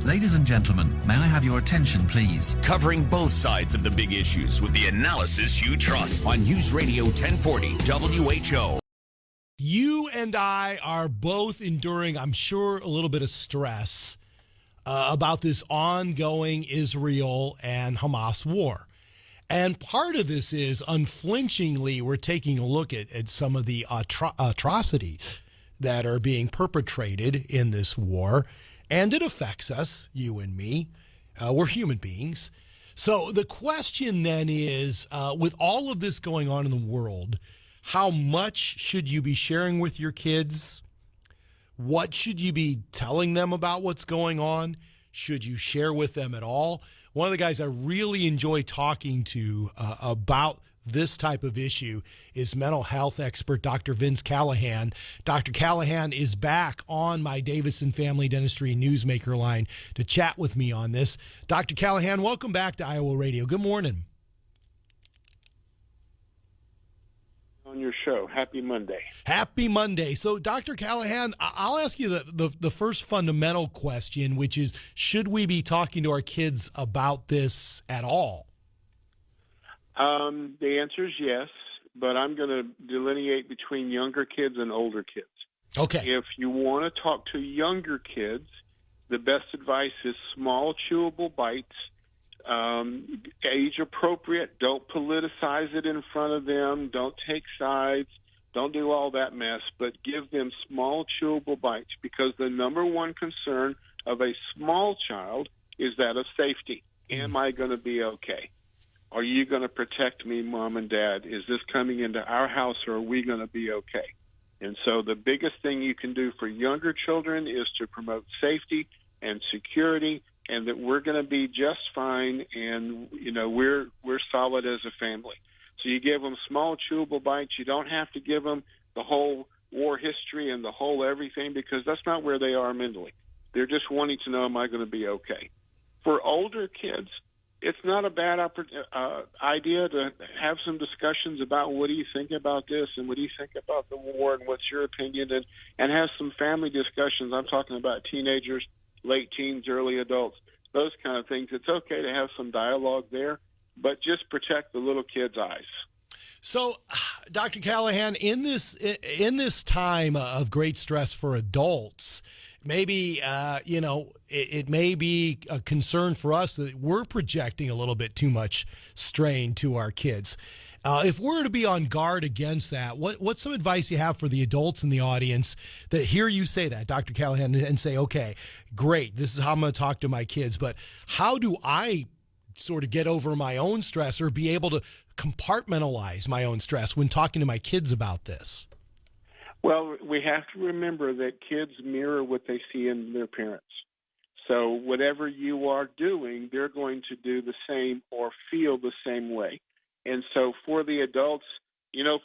Ladies and gentlemen, may I have your attention, please? Covering both sides of the big issues with the analysis you trust on News Radio 1040 WHO. You and I are both enduring, I'm sure, a little bit of stress about this ongoing Israel and Hamas war. And part of this is, unflinchingly, we're taking a look at some of the atrocities that are being perpetrated in this war. And it affects us, you and me. We're human beings. So the question then is, with all of this going on in the world, how much should you be sharing with your kids? What should you be telling them about what's going on? Should you share with them at all? One of the guys I really enjoy talking to about this type of issue is mental health expert Dr. Vince Callahan. Dr. Callahan is back on my Davison Family Dentistry Newsmaker line to chat with me on this. Dr. Callahan, welcome back to Iowa Radio. Good morning. On your show. Happy Monday. Happy Monday. So, Dr. Callahan, I'll ask you the first fundamental question, which is, should we be talking to our kids about this at all? The answer is yes, but I'm going to delineate between younger kids and older kids. Okay. If you want to talk to younger kids, the best advice is small, chewable bites, age appropriate. Don't politicize it in front of them. Don't take sides. Don't do all that mess, but give them small, chewable bites, because the number one concern of a small child is that of safety. Am I going to be okay? Are you going to protect me, Mom and Dad? Is this coming into our house, or are we going to be okay? And so the biggest thing you can do for younger children is to promote safety and security, and that we're going to be just fine, and we're solid as a family. So you give them small, chewable bites. You don't have to give them the whole war history and the whole everything, because that's not where they are mentally. They're just wanting to know, am I going to be okay? For older kids, it's not a bad idea to have some discussions about, what do you think about this, and what do you think about the war, and what's your opinion, and have some family discussions. I'm talking about teenagers, late teens, early adults, those kind of things. It's okay to have some dialogue there, but just protect the little kids' eyes. So, Dr. Callahan, in this time of great stress for adults, maybe, it may be a concern for us that we're projecting a little bit too much strain to our kids. If we're to be on guard against that, what's some advice you have for the adults in the audience that hear you say that, Dr. Callahan, and say, okay, great, this is how I'm going to talk to my kids, but how do I sort of get over my own stress, or be able to compartmentalize my own stress when talking to my kids about this? Well, we have to remember that kids mirror what they see in their parents. So whatever you are doing, they're going to do the same or feel the same way. And so for the adults,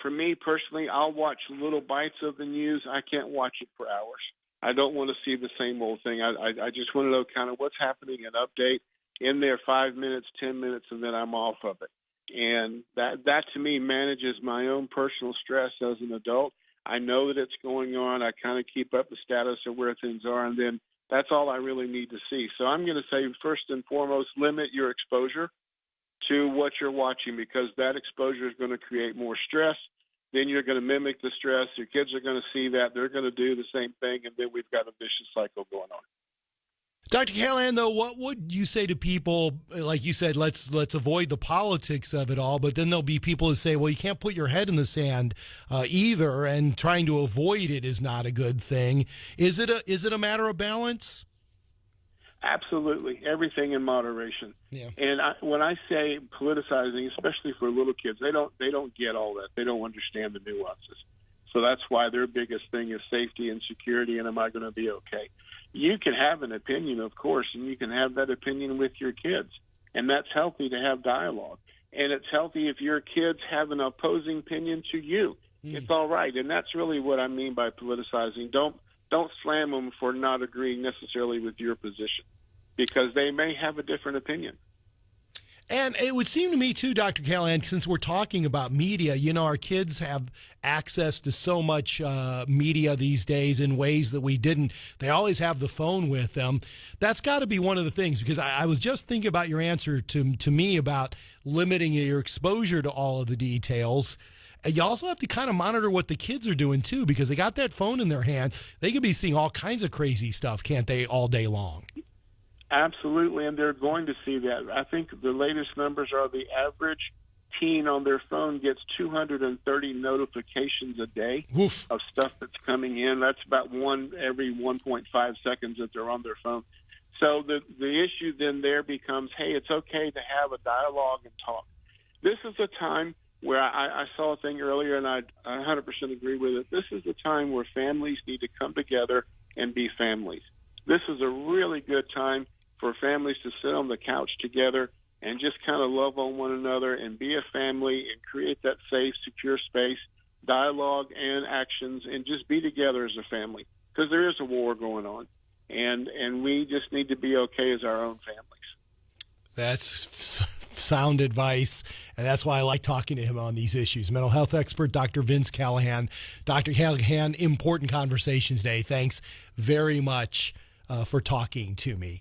for me personally, I'll watch little bites of the news. I can't watch it for hours. I don't want to see the same old thing. I just want to know kind of what's happening, an update in there, 5 minutes, 10 minutes, and then I'm off of it. And that to me manages my own personal stress as an adult. I know that it's going on. I kind of keep up the status of where things are, and then that's all I really need to see. So I'm going to say, first and foremost, limit your exposure to what you're watching, because that exposure is going to create more stress. Then you're going to mimic the stress. Your kids are going to see that. They're going to do the same thing, and then we've got a vicious cycle going on. Dr. Callahan, though, what would you say to people, like you said, let's avoid the politics of it all, but then there'll be people who say, well, you can't put your head in the sand either, and trying to avoid it is not a good thing. Is it a matter of balance? Absolutely. Everything in moderation. Yeah. And when I say politicizing, especially for little kids, they don't get all that. They don't understand the nuances. So that's why their biggest thing is safety and security, and am I going to be okay? You can have an opinion, of course, and you can have that opinion with your kids, and that's healthy to have dialogue. And it's healthy if your kids have an opposing opinion to you. It's all right, and that's really what I mean by politicizing. Don't slam them for not agreeing necessarily with your position, because they may have a different opinion. And it would seem to me, too, Dr. Callahan, since we're talking about media, our kids have access to so much media these days in ways that we didn't. They always have the phone with them. That's got to be one of the things, because I was just thinking about your answer to me about limiting your exposure to all of the details. And you also have to kind of monitor what the kids are doing, too, because they got that phone in their hands. They could be seeing all kinds of crazy stuff, can't they, all day long? Absolutely, and they're going to see that. I think the latest numbers are the average teen on their phone gets 230 notifications a day Oof. of stuff that's coming in. That's about one every 1.5 seconds that they're on their phone. So the issue then there becomes, hey, it's okay to have a dialogue and talk. This is a time where I saw a thing earlier, and I 100% agree with it. This is the time where families need to come together and be families. This is a really good time for families to sit on the couch together and just kind of love on one another and be a family and create that safe, secure space, dialogue and actions, and just be together as a family, because there is a war going on, and we just need to be okay as our own families. That's sound advice, and that's why I like talking to him on these issues. Mental health expert Dr. Vince Callahan. Dr. Callahan, important conversation today. Thanks very much for talking to me.